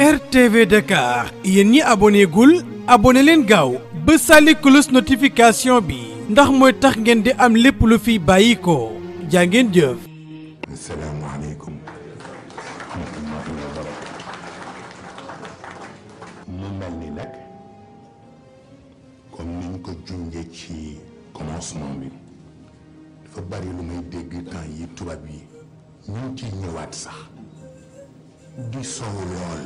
RTV Dakar yéen ñi abonné gul abonné leen gaaw ba sàlli cloche notification bi ndax mooy tax ngeen di am lépp lu fi bàyyi ko jaa ngeen jëf. asalaamaaleykum wa rahmatullahi wa barakatuh. mu mel ni nag comme niñ ko junjee ci commencement bi dafa bari lu may dégg temps yi tubaab yi ñu ngi ciy ñëwaat sax di sow lool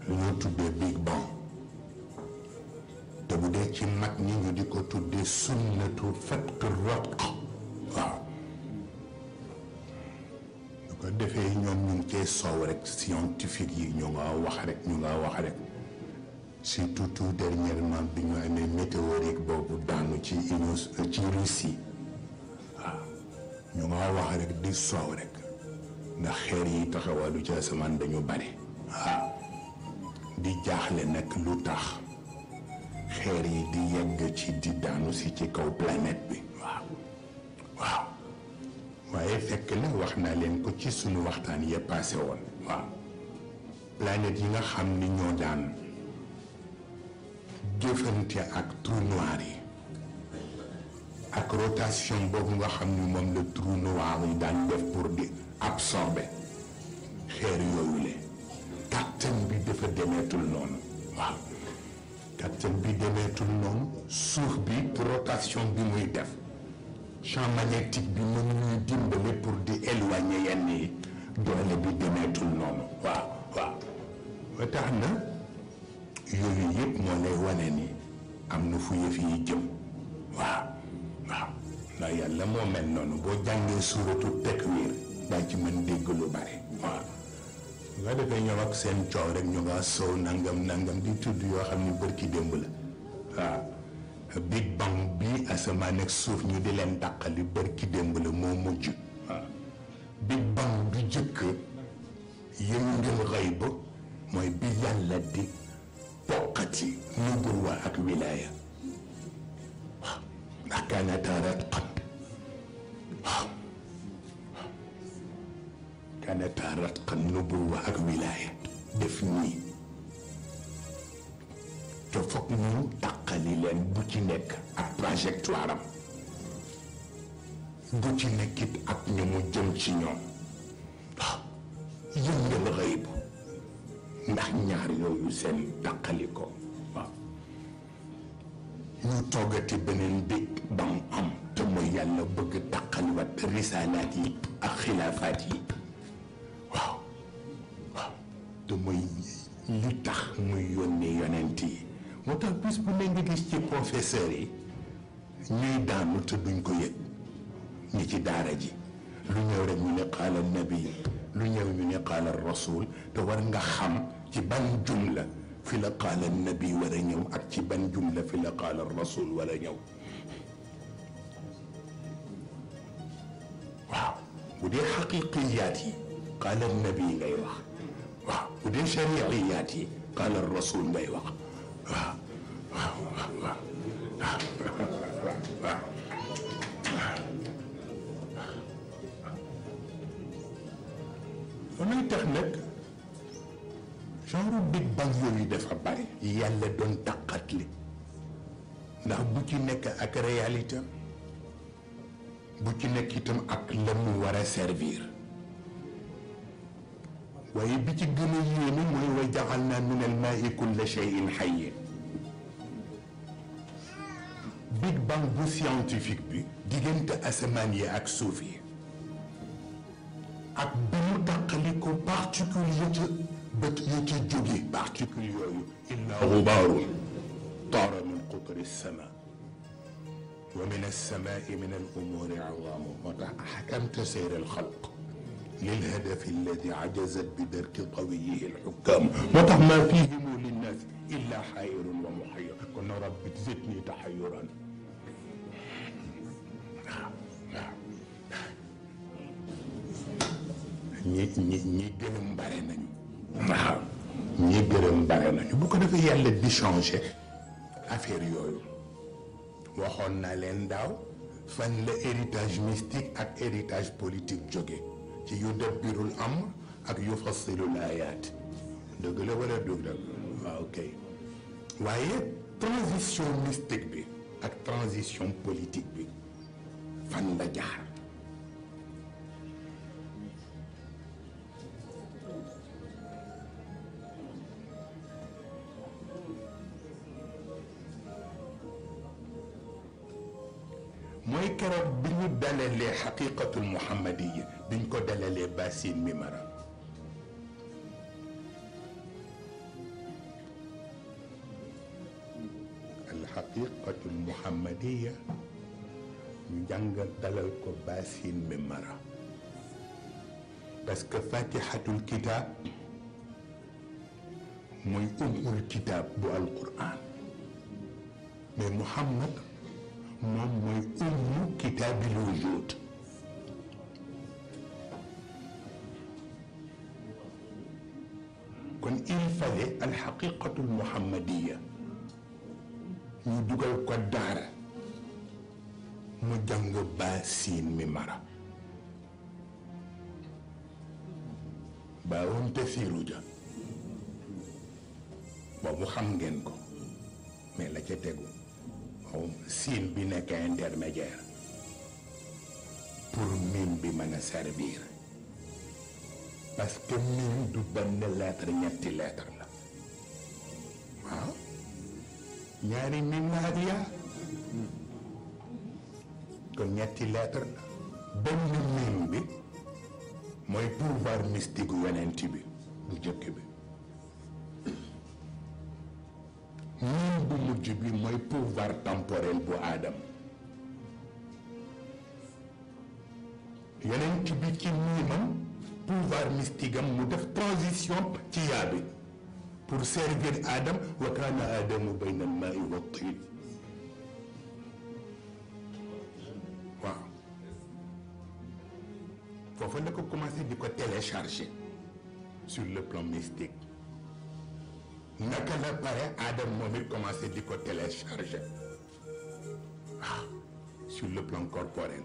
lu ñoo tuddee Big Bang te bu dee ci mag ñi ñu di ko tuddee sunnatu fatq ratq waaw lu ko defee ñoom ñu ngi cee sow rek scientifique yi ñu nga wax rek surtout tout dernièrement bi ñu amee météorique boobu daanu ci Russie waaw ñu nga wax rek di sow rek ndax xeer yi taxawalu ci asamaan dañu bari waaw di jaaxle nag lu tax xeer yi di yegg ci di daanu si ci kaw planète bi waaw waaye fekk la wax naa leen ko ci sunu waxtaan ya passé woon waaw planète yi nga xam ni ñoo daan jëfante ak trou noir yi ak rotation boobu nga xam ni moom la trou noir yi daan def pour di absorber xeer yooyu le kàttan bi dafa demeetul noonu waaw kàttan bi demeetul noonu suuf bi rotation bi muy def champ magnétique bi mën ñuy dimbale pour di éloigner yenn yi doole bi demeetul noonu waaw ba tax na yooyu yëpp moo lay wane ni am na fu yëf yi jëm waaw ndax yàlla moo mel noonu boo jàngee suuratu Takwir daa ci mën dégg lu bare waaw nga defee ñoom ak seen coow rek ñu nga sow nangam di tudd yoo xam ni bërki démb la waaw Big Bang bi asamaan ak suuf ñu di leen dàqali bërki démb la moo mujj waaw Big Bang bi jëkk yëngal xëy ba mooy bi yàlla di poqati nubuwa ak wilaaya waaw ndax kaanataa ratqan waaw kaanataa ratqan nubuwa ak wilaaya def nii te foog ñu taqali leen bu ci nekk ak trajectoire am bu ci nekkit ak ñu mu jëm ci ñoom waaw yëngal xëy bu ndax ñaar yooyu seen taqali ko waaw ñu toggati beneen Big Bang am te mooy yàlla bëgg taqaliwaat risaalaat yi ak xilaafaat yi waaw te mooy li tax muy yónnee yonent yi moo tax bis bu ne nga gis ci professeur yi ñuy daanu te duñ ko yëg ñi ci daara ji lu ñëw rek ñu ne qaala nabi lu ñëw ñu ne qaala rasul te war nga xam ci ban jumla fi la qaala nabi war a ñëw ak ci ban jumla fi la qaala rasul war a ñëw waaw bu dee xaqiqiyaat yi qaala nabi ngay wax waaw bu dee shariiyaat yi qaala rasul ngay wax waaw looluy tax nag genre Big Bang yooyu dafa bari yàlla doon taqat li ndax bu ci nekk ak réalité bu ci nekk itam ak la mu war a servir waaye bi ci gën a yéeme mooy wa ja'alnaa mina al-maa'i kulla shay'in hayy Big Bang bu scientifique bi diggante asamaan yi ak suuf yi ak bi mu tàqali ko particules ya ca bët ya ca jóge particules yooyu illaa gubaarun taara min qutri as-samaa wa min as-samaa'i min al-umuuri awaamu moo tax ahkamta sayra al-xalq للهدف الذي عجزت بدرك طويه الحكام وطه ما فيهم للناس إلا حائر ومحير كنا رب زدني تحيرا ñi gërëm bare nañu waaw ñi gërëm bare nañu bu ko defee yàlla di changer affaire yooyu waxoon naa leen daaw fan la héritage mystique ak héritage politique jóge ci yudabbirul amr ak yufassilul ayaat dëgg la wala dëgg la waaw kay waaye transition mystique bi ak transition politique bi fan la jaar mooy keroog bi ñu dalalee xaqiqatul muhammadiya bi ñu ko dalalee Bassine Mimara alxaqiqatul muhammadiya ñu jàng dalal ko Bassine Mimara parce que fatihatul kitab mooy umul kitab bu alquran mais Muhammad moom mooy ummu kitaabil wujud kon il fallait alxaqiqatul muhammadiya ñu dugal ko daara mu jàng Bassine Mimara baawam te siiru ja boobu xam ngeen ko mais la ca tegu siin bi nekk intermédiaire pour mim bi mën a servir parce que mim du benn lettre ñetti lettre la waaw ñaari mim la ak yaa kon ñetti lettre la benn mim bi mooy pouvoir mystique yonent bi bu jëkk bi mim bu mujj bi mooy pouvoir temporel bu aadam yonent bi ci miimam pouvoir mystique am mu def transition ci yaa bi pour servir aadam wa kaana aadamu bayna al-maa'i wa tiin waaw foofu la ko commencé di ko télécharger sur le plan mystique naka la pare Adam moom it commencé di ko télécharger sur le plan corporel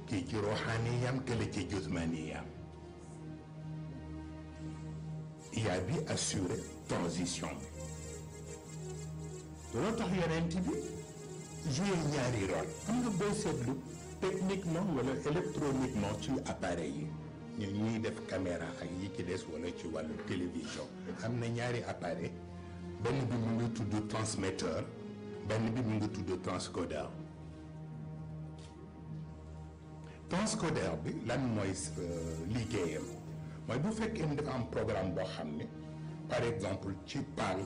kii ci roxaaniyam kële ci jusmaniyam yaa bi assuré transition bi looloo tax yonent bi joué ñaari rôle am nga boo seetlu techniquement wala électroniquement ci appareil yi ñuy def caméra ak yi ci des wala ci wàllu télévision am na ñaari appareil benn bi mu ngi tudd transmetteur benn bi mu ngi tudd transcodeur transcodeur bi lan mooy liggéeyam mooy bu fekkee ni dafa am programme boo xam ne par exemple ci PAL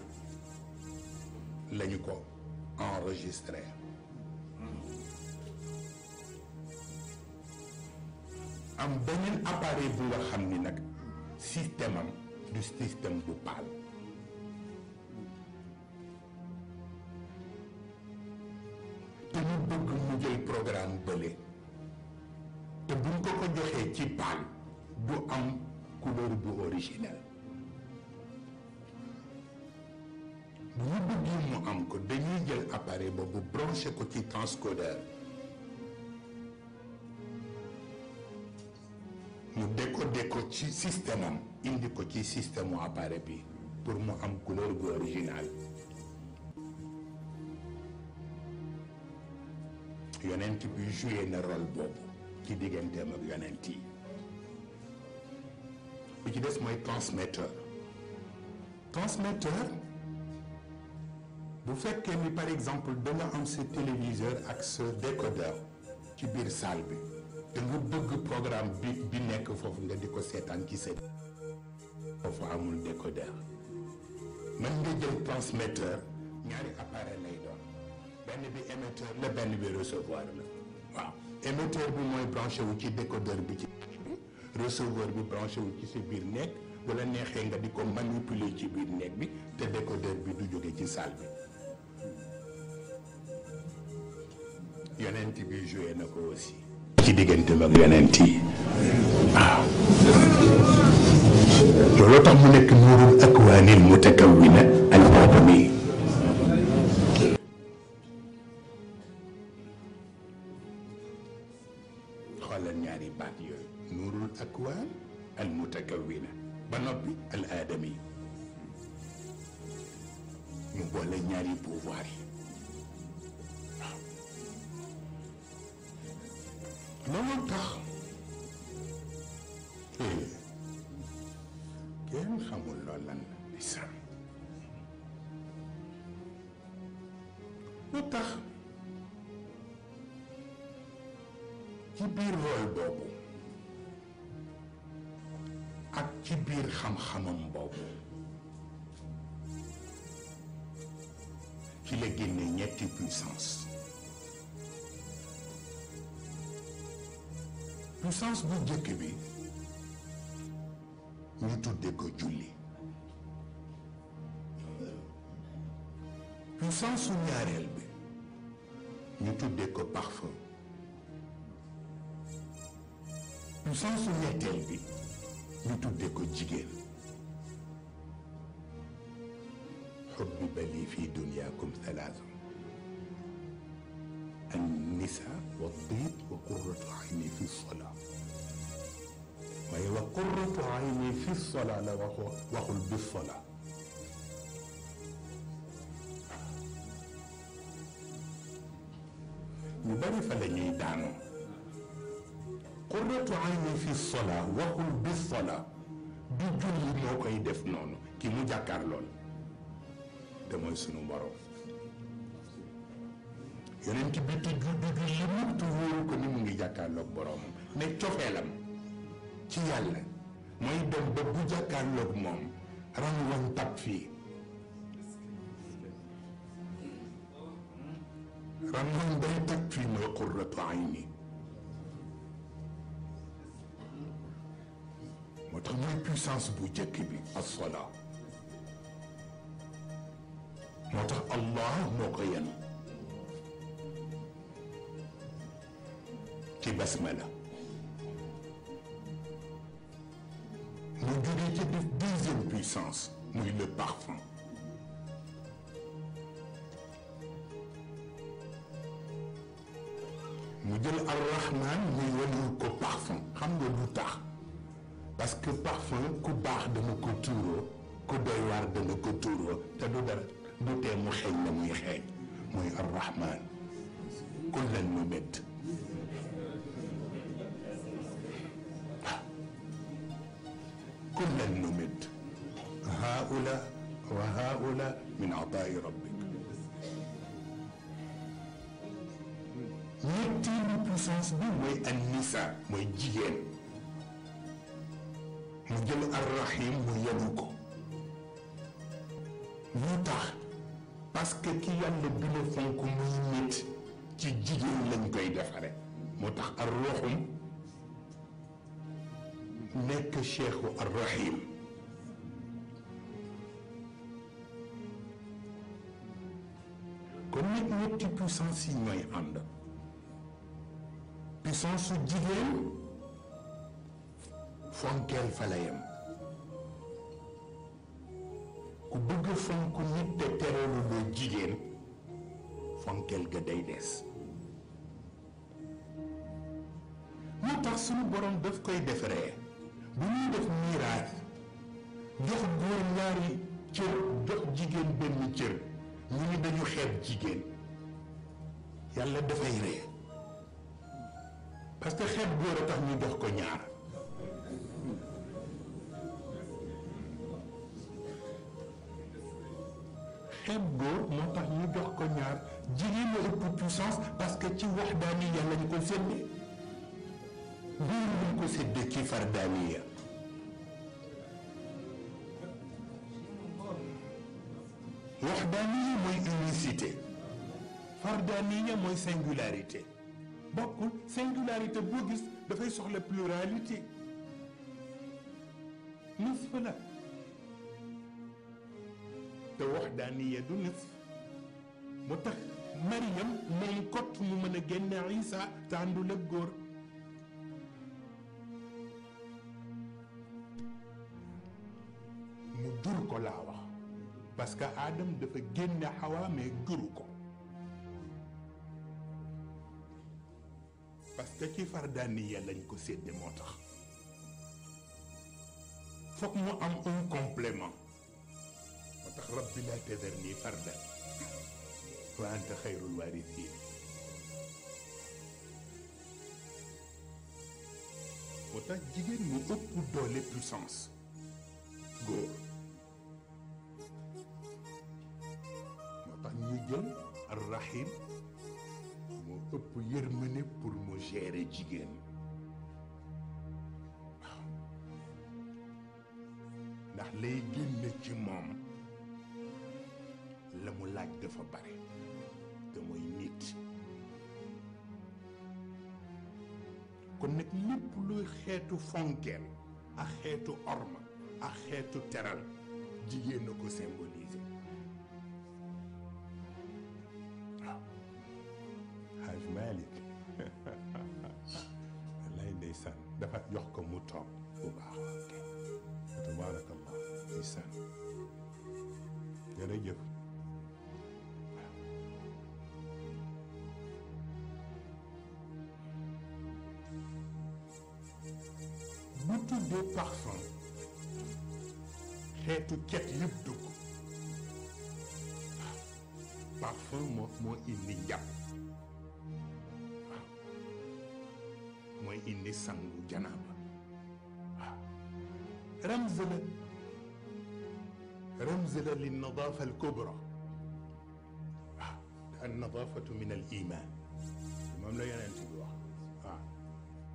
lañu ko enregistré am beneen appareil bu nga xam ni nag système am du système bu PAL te ñu bëgg mu jël programme bële te buñ ko ko joxee ci PAL du am couleur bu original bu ñu bëggee mu am ko dañuy jël appareil boobu branché ko ci transcodeur mu décodé ko ci système am indi ko ci système mu appareil bi pour mu am couleur bu original yonent bi joué na rôle boobu ci digganteem ak yonent yi bi ci des mooy transmetteur bu fekkee ni par exemple da nga am sa téléviseur ak sa décodeur ci biir salle bi te nga bëgg programme bi nekk foofu nga di ko seetaan ci sa foofu amul décodeur mën nga jël transmetteur ñaari appareil lay doon benn bi émetteur la benn bi recevoir la waaw émetteur bi mooy branché wu ci décodeur bi ci receveur bi branché wu ci sa biir nekk bu la neexee nga di ko manipuler ci biir nekk bi te décodeur bi du jóge ci salle bi yonent bi joué na ko aussi ci diggante ak yonent yi waaw loolu tax mu nekk nuurul akwaanil mutakawwina al aadami xoolal ñaari baat yooyu nuurul akwaan al mutakawwina ba noppi al aadami mu boole ñaari pouvoir yi loolu tax kenn xamul lool lan la di san lu tax ci biir rôle boobu ak ci biir xam-xamam boobu ci la génne ñetti puissance bu jëkk bi ñu tudde ko julli puissance su ñaareel bi ñu tudde ko parfum puissance su ñetteel bi ñu tudde ko jigéen xubbiba lii fi duniyaakum thalaatha النساء والطيب وقرة عيني في الصلاة waaye وقرة عيني في الصلاة la waxul بالصلاة ñu bari fa la ñuy daanoo قرة عيني في الصلاة waxul بالصلاة du julli moo koy def noonu ki mu jàkkaar lool te mooy sunu borom yonent bi te julli mukk te wóoru ko ni mu ngi jàkkaarloog boroomam mais cofeelam ci yàlla mooy dem ba bu jàkkaarloog moom rangoon tab fii rangoon day tab fii mooy qurratu ayni moo tax mooy puissance bu jëkk bi as-salaa moo tax Allah moo ko yen ci basmala mu jógee ci def deuxième puissance muy le parfum mu jël ar-rahman muy wanul ko parfum xam nga lu tax parce que parfum ku baax dana ko tuuroo ku doy waar dana ko tuuroo te du dara du tee mu xeeñ la muy xeeñ muy ar-rahman kullan numid كلا نمد هؤلاء وهؤلاء من عطاء ربك ñetteelu puissance bi mooy an-nisa mooy jigéen mu jël ar-rahim mu yenu ko lu tax parce que ki yàlla bi la fonk muy nit ci jigéen lañ koy defare moo tax ar-ruhum nekk cheikhu ar-rahim kon nag ñetti puissance yi ñooy ànd puissance su jigéen fonkeel fa la yem ku bëgg fonk nit te tereelu loo jigéen fonkeel ga day des moo tax suñu borom daf koy defaree bu ñuy def miraas jox góor ñaari cër jox jigéen benn cër ñu ni dañu xeeb jigéen yàlla dafay ree parce que xeeb góor a tax ñu jox ko ñaar xeeb góor moo tax ñu jox ko ñaar jigéen la ëpp puissance parce que ci waxdaani yàlla ñu ko séddee góor ñu ko séddee ci fardaaniya waxdaaniya mooy unicité fardaaniya mooy singularité bokkul singularité boo gis dafay soxla pluralité nisf la te waxdaaniya du nisf moo tax Mariam moom kott mu mën a génne Isa te àndul ak góor mu jur ko laa wax parce que Adam dafa génne Hawa mais juru ko parce que ci fardaaniya lañ ko sédde moo tax foog mu am un complément moo tax rabbi laa tadarni fardan wa anta xayrul waarithiin moo tax jigéen mu ëpp doole puissance góor moo tax ñu jël ar-rahim moo ëpp yërmande pour mu gérer jigéen waaw ndax lay génn ci moom la mu laaj dafa bare te mooy nit kon nag lépp luy xeetu fonkeel ak xeetu orma ak xeetu teral jigéen na ko symboliser waaw Haj Malick lay ndeysaan dafa jox ko mu toog bu baax ok tabaarakallah ndeysaan jërëjëf bu tuddee parfum xeetu cet yëpp dugg waaw parfum moo indi njàpp waaw mooy indi sangu janaaba waaw ramz la li nadaafa al kubra waaw te an nadaafatu min al iman moom la yonent bi wax waaw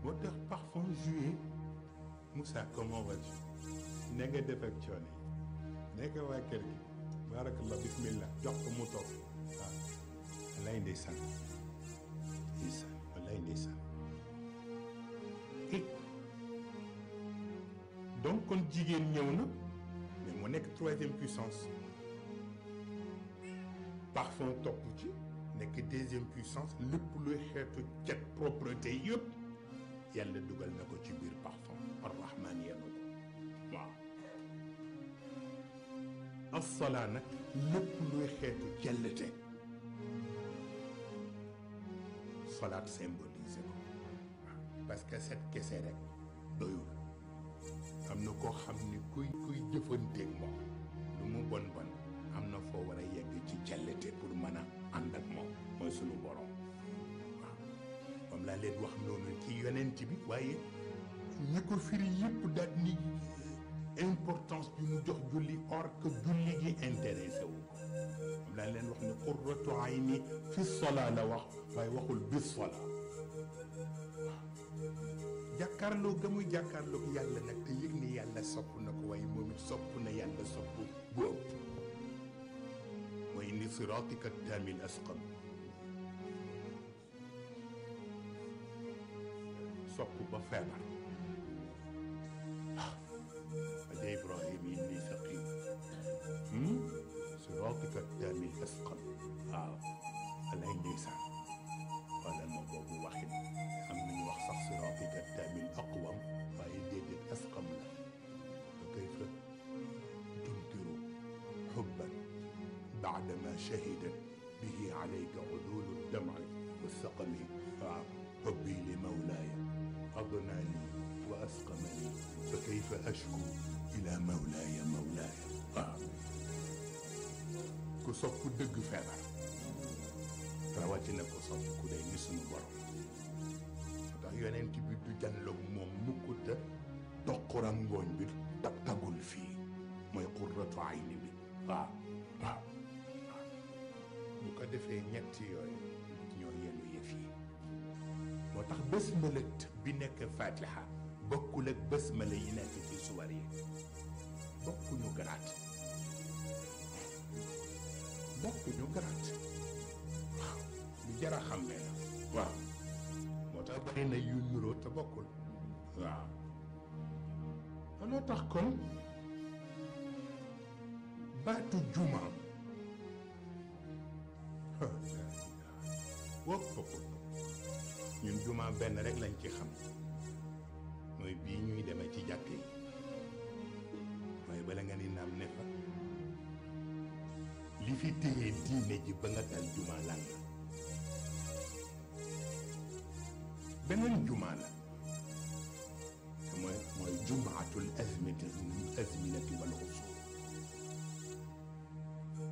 moo tax parfum joué Moussa comment vas-tu ne nga def ak coono yi nekk waa kër gi barakallah bismillah jox ko mu toog waaw lay ndeysaan ndeysaan lay ndeysaan donc kon jigéen ñëw na mais mu nekk troisième puissance parfum topp ci nekk deuxième puissance lépp luy xeetu cet propreté yëpp yàlla dugal na ko ci biir parfum ar-rahman yenn ko waaw as-salaa nag lépp luy xeetu jellete salaat symbolisé ko waaw parce que set kese rek doyul am na koo xam ni kuy jëfanteeg moom lu mu bon bon am na foo war a yegg ci jellete pour mën a ànd ak moom mooy sunu borom moom laa leen wax noonu ci yonent bi waaye ñi ko firi yëpp daal ni importance bi mu jox julli or que julli gi intéressé wu ko moom laa leen wax ni qurratu ayni fi sola la wax waaye waxul bis sola waaw jàkkaarloo ga muy jàkkaarloo ko yàlla nag te yëg ni yàlla sopp na ko waaye moom it sopp na yàlla sopp bu ëpp mooy indi siraatika taamil asqam sopp ba feebar waaw ja Ibrahim inni saqim siraatika taamil asqam waaw alay ndeysaan xoolal ma boobu waxin am nañu wax sax siraatika taamil aqwam waaye déedéet asqam la fa kayfa tunkiru xubban baadama shahidat bihi alayka udulu dam'i wasaqami waaw xubbi li mawlaaya adnaani wa asqamani fa kayfa ashku ila mawlaaya waaw ku sopp dëgg feebar rawatina ko sopp ku day ni sunu borom moo tax yonent bi du janloog moom mukkuta toquram ngooñ bi tagul fii mooy qurratu ayni bi waaw bu ko defee ñetti yooyu ñoo yenu yëf yi moo tax basmala bi nekk fatiha bokkul ak basmala yi nekk ci suwar yi bokkuñu garaat waaw lu jar a xam ne la waaw moo tax bari na yu nuroo te bokkul waaw looloo tax kon baatu juma wopp ñun juma benn rek lañ ci xam mooy bii ñuy demee ci jàkk yi mooy bala nga ni naam ne fa li fi téye diine ji ba nga dal juma lan la beneen juma la te mooy jumaatul azminati wal usur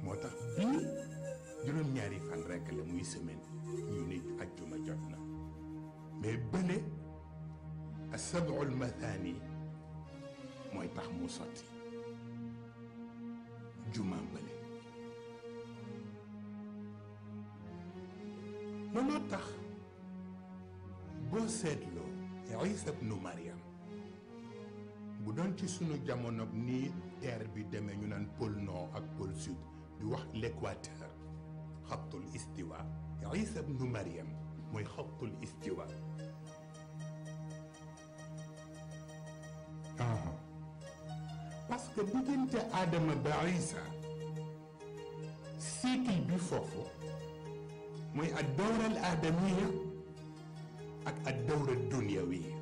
moo tax bii juróom-ñaari fan rekk la muy semaine ñu ne ajjuma jot na mais bële as-sab'ul mathani mooy tax mu sotti juma bële looloo tax boo seetloo Isa ibnu Maryam bu doon ci sunu jamono nii terre bi demee ñu naan pôle nord ak pôle sud di wax l'équateur xattul istiwa Isa ibnu Maryam mooy xattul istiwa parce que diggante Adama ba Isa cycle bi foofu mooy ad dawra al adamiya ak ad dawra dunyawiya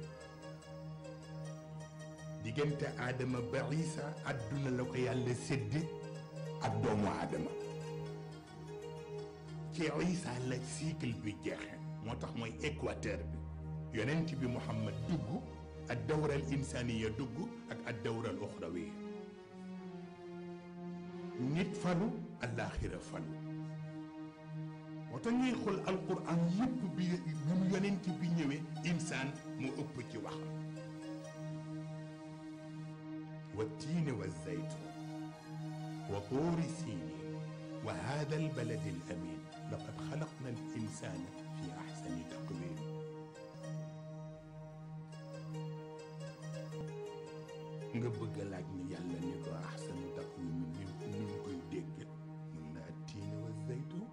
diggante Adama ba Isa adduna la ko yàlla sédde ak doomu Adama ci Isa la cycle bi jeexee moo tax mooy équateur bi yonent bi Muhammad dugg ad dawra al insaniya dugg ak ad dawra al uxrawiya nit falu alaaxira falu moo tax ñuy xool alquran yëpp bi mu yonent bi ñëwee insaan mu ëpp ci waxam wa tiine wa zaytun wa tuuri siiniin wa haada albaladi al amin laqad xalaqna al insana fi axsani taqwim nga bëgg a laaj ni yàlla ni ko axsanu taqwim ni ñu koy dégg mun na tiine wa zaytun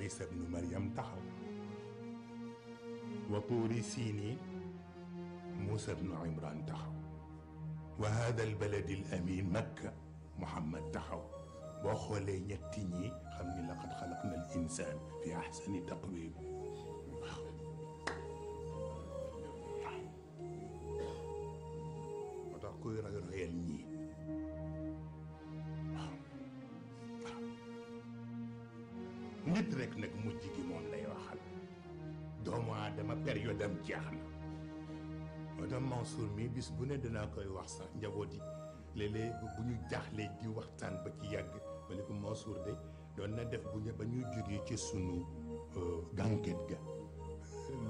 Isa ibnu Maryam taxaw wa tuuri siiniin Muusa ibnu Imraan taxaw wa haada albaladi al amin Makka Muhammad taxaw boo xoolee ñetti ñi xam ni laqad xalaqna al insaan fi axsani taqwim waaw moo tax kuy roy royal ñii nit rek nag mujj gi moom lay waxal doomu aadama période am jeex na moo tax Mansour mi bis bu ne danaa koy wax sax njaboot yi léeg-léeg bu ñu jaaxlee di waxtaan ba ci yàgg ma ne ko Mansour de doon na def bu ñu ba ñu jógee ci sunu gànket ga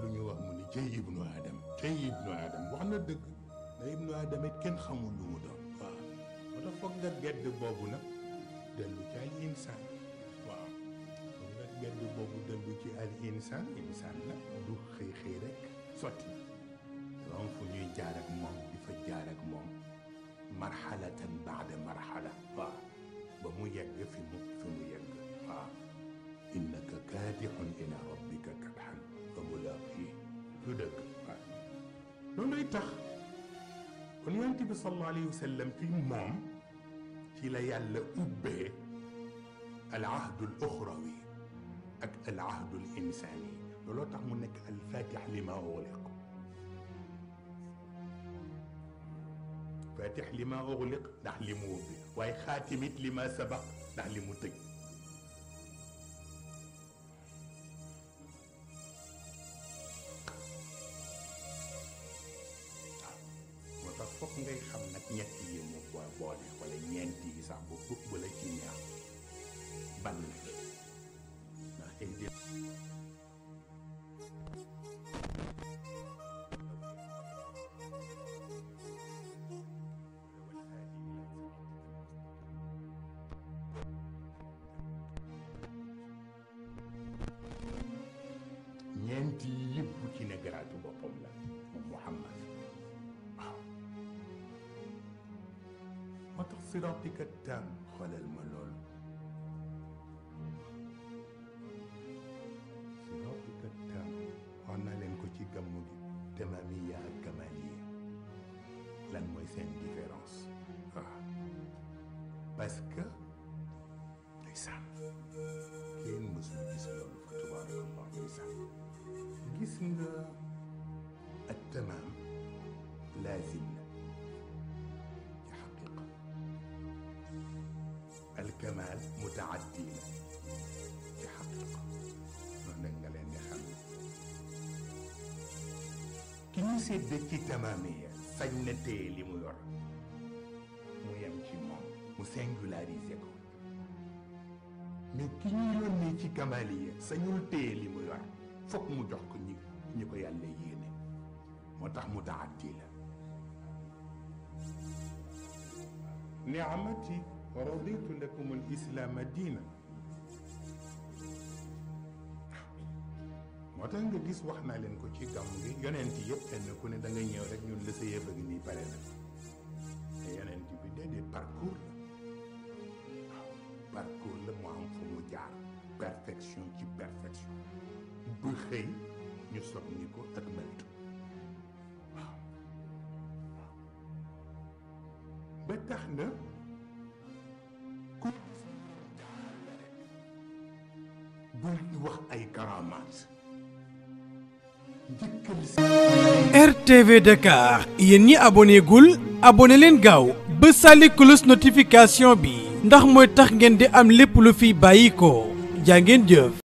lu ñu wax mu ni cay ibnu Adam cay ibnu Adam wax na dëgg na ibnu Adam it kenn xamul lu mu doon waaw moo tax foog nga gedd boobu nag dellu ci al insaan waaw gedd boobu dellu ci al insaan insaan nag du xëy xëy rek sotti donc fu ñuy jaar ak moom di fa jaar ak moom marxalatan baada marxala waaw ba mu yegg fi mu yegg waaw innaka kaadixun ila rabbika kadxan fa mulaqi lu dëgg waaw looluy tax kon yonent bi sallallahu alayhi wa sallam fi moom ci la yàlla ubbee al ahdu al uxrawi ak al ahdu al insani looloo tax mu nekk al fatix lima uxliq fatix lima uxliq ndax li mu ubbi waaye xaatimit lima sabaq ndax li mu tëj waaw moo tax foog ngay xam nag ñett yi mu boole wala ñeent yi sax bu la ci neex ban la ci ndax ay ñeenti yëpp ci ne garaatu boppam la moom Muhammad waaw moo tax siraatika taam xoolal ma loolu siraatika taam wax naa leen ko ci gàmmu gi tamaamiya ak kamaliya lan mooy seen différence waaw parce que ndeysaan kenn mësul gis loolu fa tabaarakallah ndeysaan gis nga ak tamaam laazim la ci xaqiqa alkamaal mutaaddi la ci xaqiqa noonu nag nga leen di xam ki sedd ci tamamiya sañ na téye li mu yor mu yem ci moom mu singulariser ko mais ki ñu yónnee ci kamaliya sañul téye li mu yor fokk mu jox ko ñi ko yàlla yéene moo tax mu taaddi la ni'amati raditu lakum al islaama diina moo tax nga gis wax naa leen ko ci gàmm gi yonent yëpp kenn ku ne da ngay ñëw rek ñun la sa yëpp a ngi nii pare na te yonent bi déedéet parcours la waaw parcours la mu am fu mu jaar perfection ci perfection bu xëy ñu soog ni ko ak meltu waaw ba tax na ku jaar la rek bul di wax ay karamaat RTV Dakar yéen ñi abonné gul abonné leen gaaw ba sàlli cloche notification bi ndax mooy tax ngeen di am lépp lu fi bàyyi ko jaa ngeen jëf.